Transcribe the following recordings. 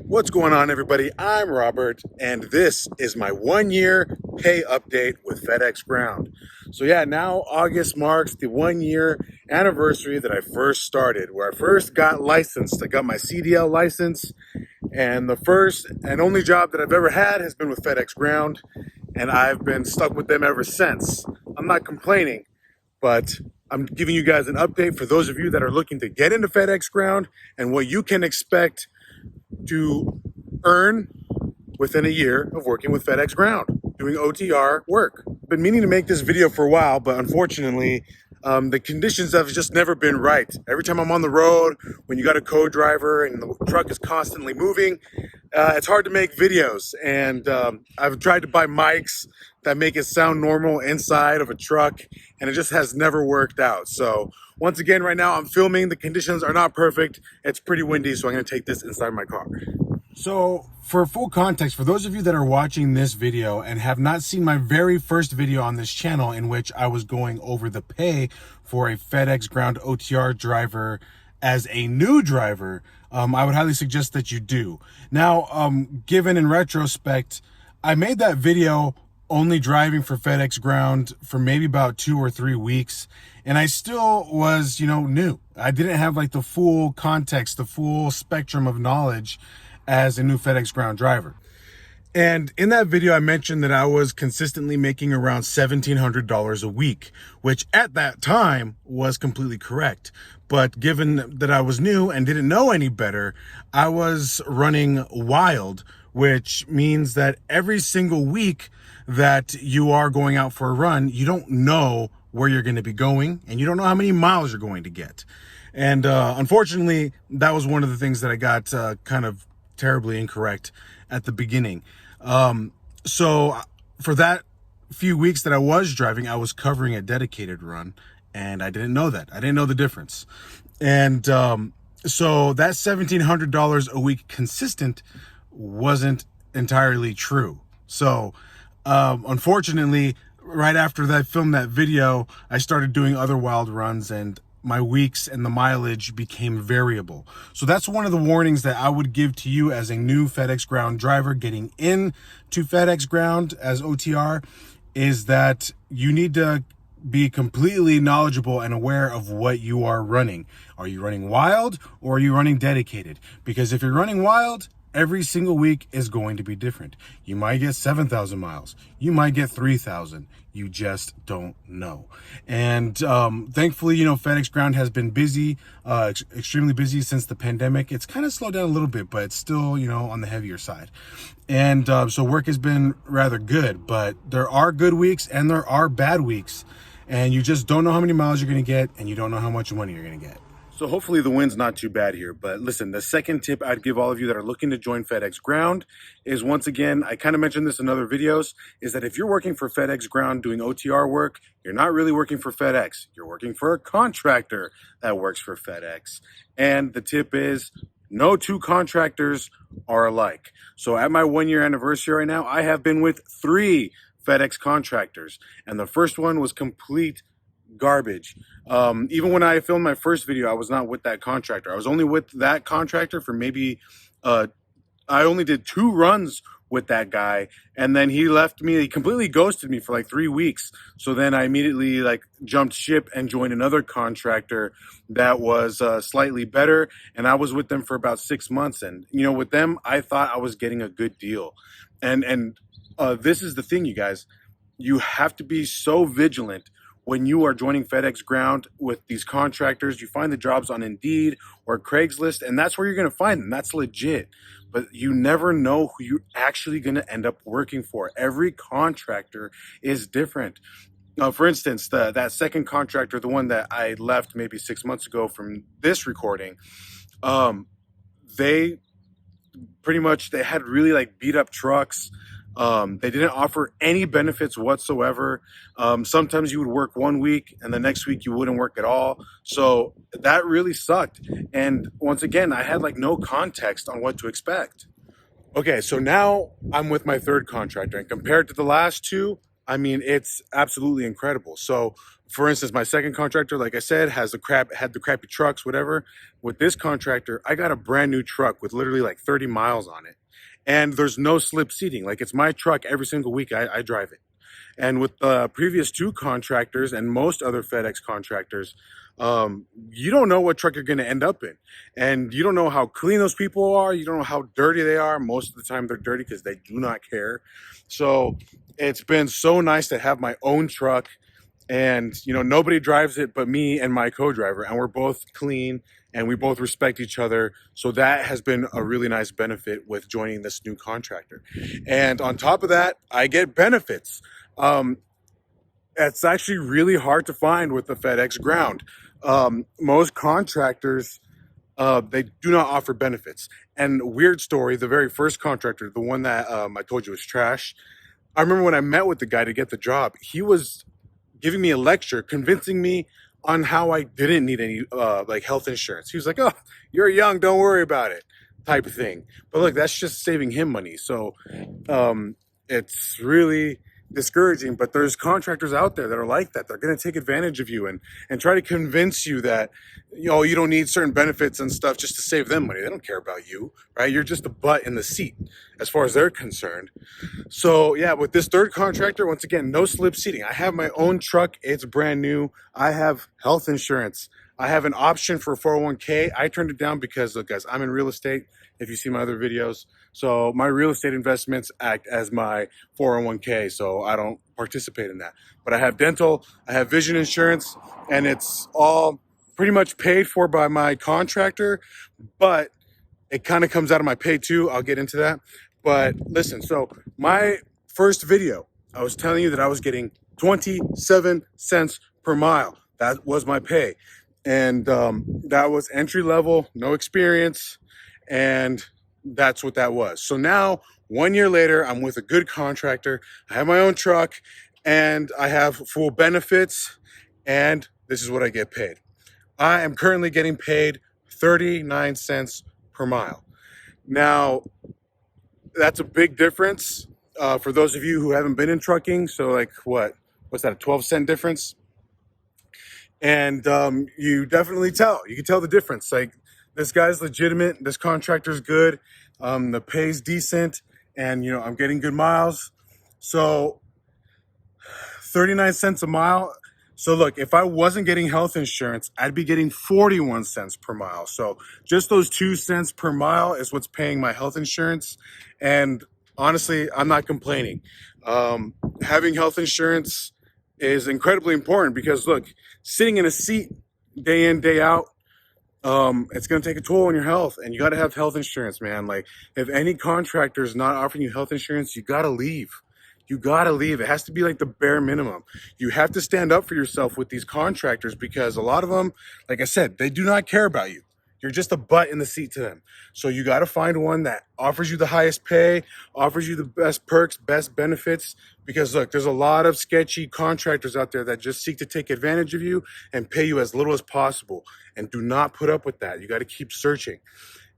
What's going on, everybody? I'm Robert, and this is my 1 year pay update with Fedex Ground. So yeah, now August marks the 1 year anniversary that I first started, where I first got licensed. I got my CDL license, and the first and only job that I've ever had has been with Fedex Ground, and I've been stuck with them ever since. I'm not complaining, but I'm giving you guys an update for those of you that are looking to get into Fedex Ground and what you can expect to earn within a year of working with Fedex Ground, doing OTR work. I've been meaning to make this video for a while, but unfortunately, the conditions have just never been right. Every time I'm on the road, when you got a co-driver and the truck is constantly moving, it's hard to make videos. And I've tried to buy mics that make it sound normal inside of a truck, and it just has never worked out. So once again, right now I'm filming. The conditions are not perfect. It's pretty windy, so I'm gonna take this inside my car. So for full context, for those of you that are watching this video and have not seen my very first video on this channel, in which I was going over the pay for a Fedex Ground OTR driver as a new driver, I would highly suggest that you do. Now, given in retrospect, I made that video only driving for Fedex Ground for maybe about 2 or 3 weeks, and I still was, new. I didn't have like the full context, the full spectrum of knowledge as a new Fedex Ground driver. And in that video, I mentioned that I was consistently making around $1,700 a week, which at that time was completely correct. But given that I was new and didn't know any better, I was running wild, which means that every single week that you are going out for a run, you don't know where you're going to be going, and you don't know how many miles you're going to get. And unfortunately, that was one of the things that I got kind of terribly incorrect at the beginning. So for that few weeks that I was driving, I was covering a dedicated run, and I didn't know that. I didn't know the difference. And so that $1,700 a week consistent wasn't entirely true. So unfortunately, right after that, I filmed that video, I started doing other wild runs, and my weeks and the mileage became variable. So that's one of the warnings that I would give to you as a new Fedex Ground driver getting into Fedex Ground as OTR, is that you need to be completely knowledgeable and aware of what you are running. Are you running wild, or are you running dedicated? Because if you're running wild, every single week is going to be different. You might get 7,000 miles. You might get 3,000. You just don't know. And thankfully, Fedex Ground has been busy, extremely busy since the pandemic. It's kind of slowed down a little bit, but it's still, on the heavier side. And so work has been rather good, but there are good weeks and there are bad weeks. And you just don't know how many miles you're going to get, and you don't know how much money you're going to get. So hopefully the wind's not too bad here. But listen, the second tip I'd give all of you that are looking to join Fedex Ground is, once again, I kind of mentioned this in other videos, is that if you're working for Fedex Ground doing OTR work, you're not really working for FedEx. You're working for a contractor that works for FedEx. And the tip is, no two contractors are alike. So at my 1 year anniversary right now, I have been with 3 FedEx contractors, and the first one was complete garbage. Even when I filmed my first video, I was not with that contractor. I was only with that contractor for maybe I only did 2 runs with that guy, and then he left me. He completely ghosted me for like 3 weeks. So then I immediately jumped ship and joined another contractor that was slightly better, and I was with them for about 6 months. And with them, I thought I was getting a good deal. And this is the thing, you guys. You have to be so vigilant when you are joining Fedex Ground with these contractors. You find the jobs on Indeed or Craigslist, and that's where you're going to find them. That's legit. But you never know who you're actually going to end up working for. Every contractor is different. For instance, that second contractor, the one that I left maybe 6 months ago from this recording, they had really beat up trucks. They didn't offer any benefits whatsoever. Sometimes you would work 1 week and the next week you wouldn't work at all. So that really sucked. And once again, I had no context on what to expect. Okay, so now I'm with my third contractor, and compared to the last 2, I mean, it's absolutely incredible. So, for instance, my second contractor, like I said, had the crappy trucks, whatever. With this contractor, I got a brand new truck with literally like 30 miles on it, and there's no slip seating. Like it's my truck every single week. I drive it. And with the previous two contractors and most other FedEx contractors, you don't know what truck you're going to end up in. And you don't know how clean those people are. You don't know how dirty they are. Most of the time they're dirty because they do not care. So it's been so nice to have my own truck. And, nobody drives it but me and my co-driver. And we're both clean and we both respect each other. So that has been a really nice benefit with joining this new contractor. And on top of that, I get benefits. It's actually really hard to find with the FedEx Ground. Most contractors, they do not offer benefits. And weird story, the very first contractor, the one that I told you was trash, I remember when I met with the guy to get the job, he was giving me a lecture, convincing me on how I didn't need any like health insurance. He was like, "Oh, you're young, don't worry about it," type of thing. But look, that's just saving him money. So it's really discouraging. But there's contractors out there that are like that. They're going to take advantage of you and try to convince you that you don't need certain benefits and stuff just to save them money. They don't care about you, right? You're just a butt in the seat as far as they're concerned. So yeah, with this third contractor, once again, no slip seating. I have my own truck. It's brand new. I have health insurance. I have an option for 401k. I turned it down because, look, guys, I'm in real estate. If you see my other videos, so my real estate investments act as my 401k. So I don't participate in that. But I have dental, I have vision insurance, and it's all pretty much paid for by my contractor. But it kind of comes out of my pay too. I'll get into that. But listen, so my first video, I was telling you that I was getting 27 cents per mile. That was my pay. And that was entry level, no experience. And that's what that was. So now, 1 year later, I'm with a good contractor. I have my own truck and I have full benefits. And this is what I get paid. I am currently getting paid 39 cents per mile. Now, that's a big difference for those of you who haven't been in trucking. So like what's that, a 12-cent difference? And you definitely you can tell the difference. Like this guy's legitimate, this contractor's good, the pay's decent, and I'm getting good miles. So 39 cents a mile. So look, if I wasn't getting health insurance, I'd be getting 41 cents per mile. So just those 2 cents per mile is what's paying my health insurance. And honestly, I'm not complaining. Having health insurance is incredibly important because look, sitting in a seat day in, day out, it's going to take a toll on your health, and you got to have health insurance, man. Like if any contractor is not offering you health insurance, you got to leave. You got to leave. It has to be like the bare minimum. You have to stand up for yourself with these contractors because a lot of them, like I said, they do not care about you. You're just a butt in the seat to them. So you got to find one that offers you the highest pay, offers you the best perks, best benefits. Because look, there's a lot of sketchy contractors out there that just seek to take advantage of you and pay you as little as possible. And do not put up with that. You got to keep searching.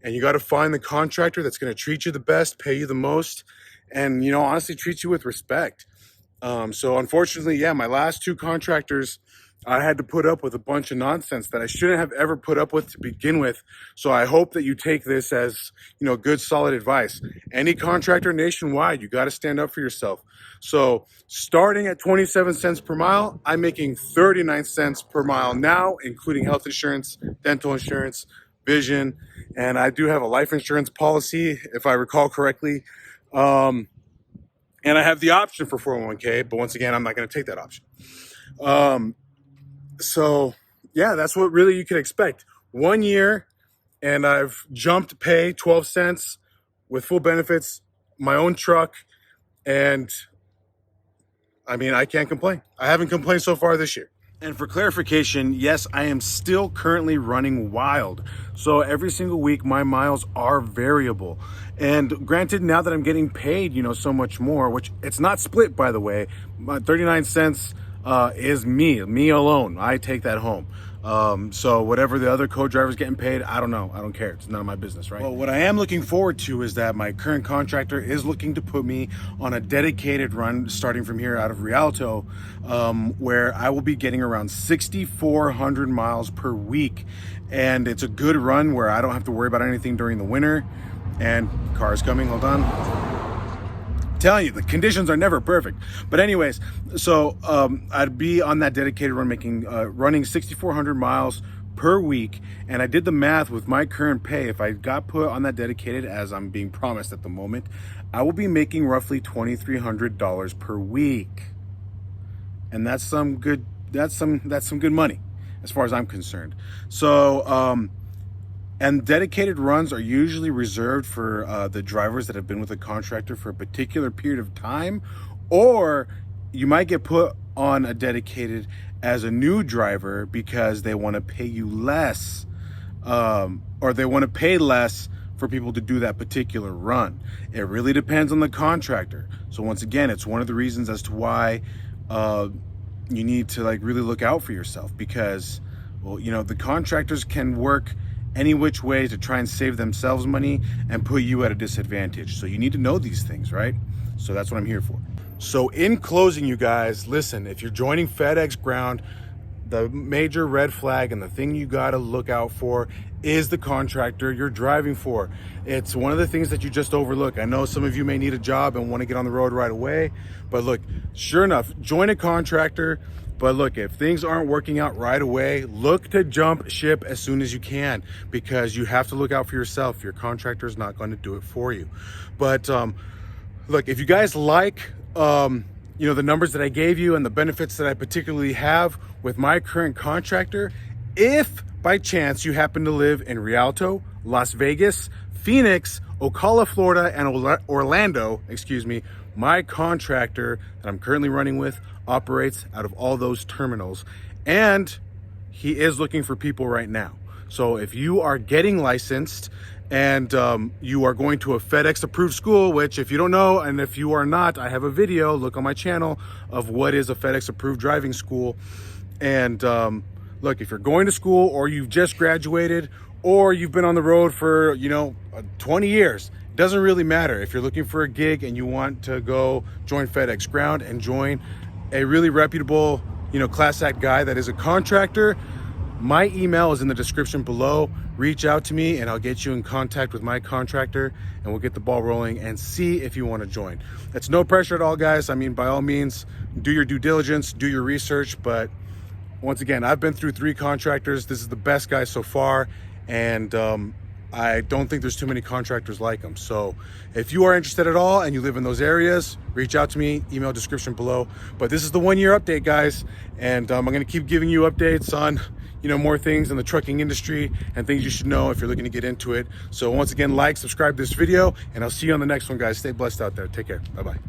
And you got to find the contractor that's going to treat you the best, pay you the most, and, honestly treat you with respect. So unfortunately, yeah, my last two contractors, I had to put up with a bunch of nonsense that I shouldn't have ever put up with to begin with. So I hope that you take this as, good, solid advice. Any contractor nationwide, you got to stand up for yourself. So starting at 27 cents per mile, I'm making 39 cents per mile now, including health insurance, dental insurance, vision, and I do have a life insurance policy, if I recall correctly. And I have the option for 401k, but once again, I'm not going to take that option. So yeah, that's what really you can expect. 1 year, and I've jumped pay 12 cents with full benefits, my own truck, and I mean, I can't complain. I haven't complained so far this year. And for clarification, yes, I am still currently running wild. So every single week, my miles are variable. And granted, now that I'm getting paid, so much more, which it's not split, by the way, my 39 cents is me alone. I take that home. So whatever the other co-driver's getting paid, I don't know. I don't care. It's none of my business, right? Well, what I am looking forward to is that my current contractor is looking to put me on a dedicated run starting from here out of Rialto, where I will be getting around 6,400 miles per week. And it's a good run where I don't have to worry about anything during the winter. And car's coming, hold on. Telling you, the conditions are never perfect. But anyways, so I'd be on that dedicated run making running 6,400 miles per week, and I did the math with my current pay. If I got put on that dedicated, as I'm being promised at the moment, I will be making roughly $2,300 per week, and that's some good money as far as I'm concerned. So and dedicated runs are usually reserved for the drivers that have been with a contractor for a particular period of time, or you might get put on a dedicated as a new driver because they want to pay you less, or they want to pay less for people to do that particular run. It really depends on the contractor. So once again, it's one of the reasons as to why you need to really look out for yourself, because, well, the contractors can work any which way to try and save themselves money and put you at a disadvantage. So you need to know these things, right? So that's what I'm here for. So in closing, you guys, listen, if you're joining Fedex Ground, the major red flag and the thing you got to look out for is the contractor you're driving for. It's one of the things that you just overlook. I know some of you may need a job and want to get on the road right away, but look, sure enough, join a contractor. But look, if things aren't working out right away, look to jump ship as soon as you can, because you have to look out for yourself. Your contractor is not going to do it for you. But look, if you guys like the numbers that I gave you and the benefits that I particularly have with my current contractor, if by chance you happen to live in Rialto, Las Vegas, Phoenix, Ocala, Florida, and Orlando, my contractor that I'm currently running with operates out of all those terminals, and he is looking for people right now. So if you are getting licensed and you are going to a FedEx approved school, which if you don't know, and if you are not, I have a video, look on my channel, of what is a FedEx approved driving school. And look, if you're going to school, or you've just graduated, or you've been on the road for 20 years, doesn't really matter. If you're looking for a gig and you want to go join Fedex Ground and join a really reputable, class act guy that is a contractor, my email is in the description below. Reach out to me and I'll get you in contact with my contractor, and we'll get the ball rolling and see if you want to join. It's no pressure at all, guys. I mean, by all means, do your due diligence, do your research. But once again, I've been through 3 contractors. This is the best guy so far. And I don't think there's too many contractors like them. So if you are interested at all and you live in those areas, reach out to me, email description below. But this is the 1-year update, guys. And I'm going to keep giving you updates on, more things in the trucking industry and things you should know if you're looking to get into it. So once again, like, subscribe to this video, and I'll see you on the next one, guys. Stay blessed out there. Take care. Bye-bye.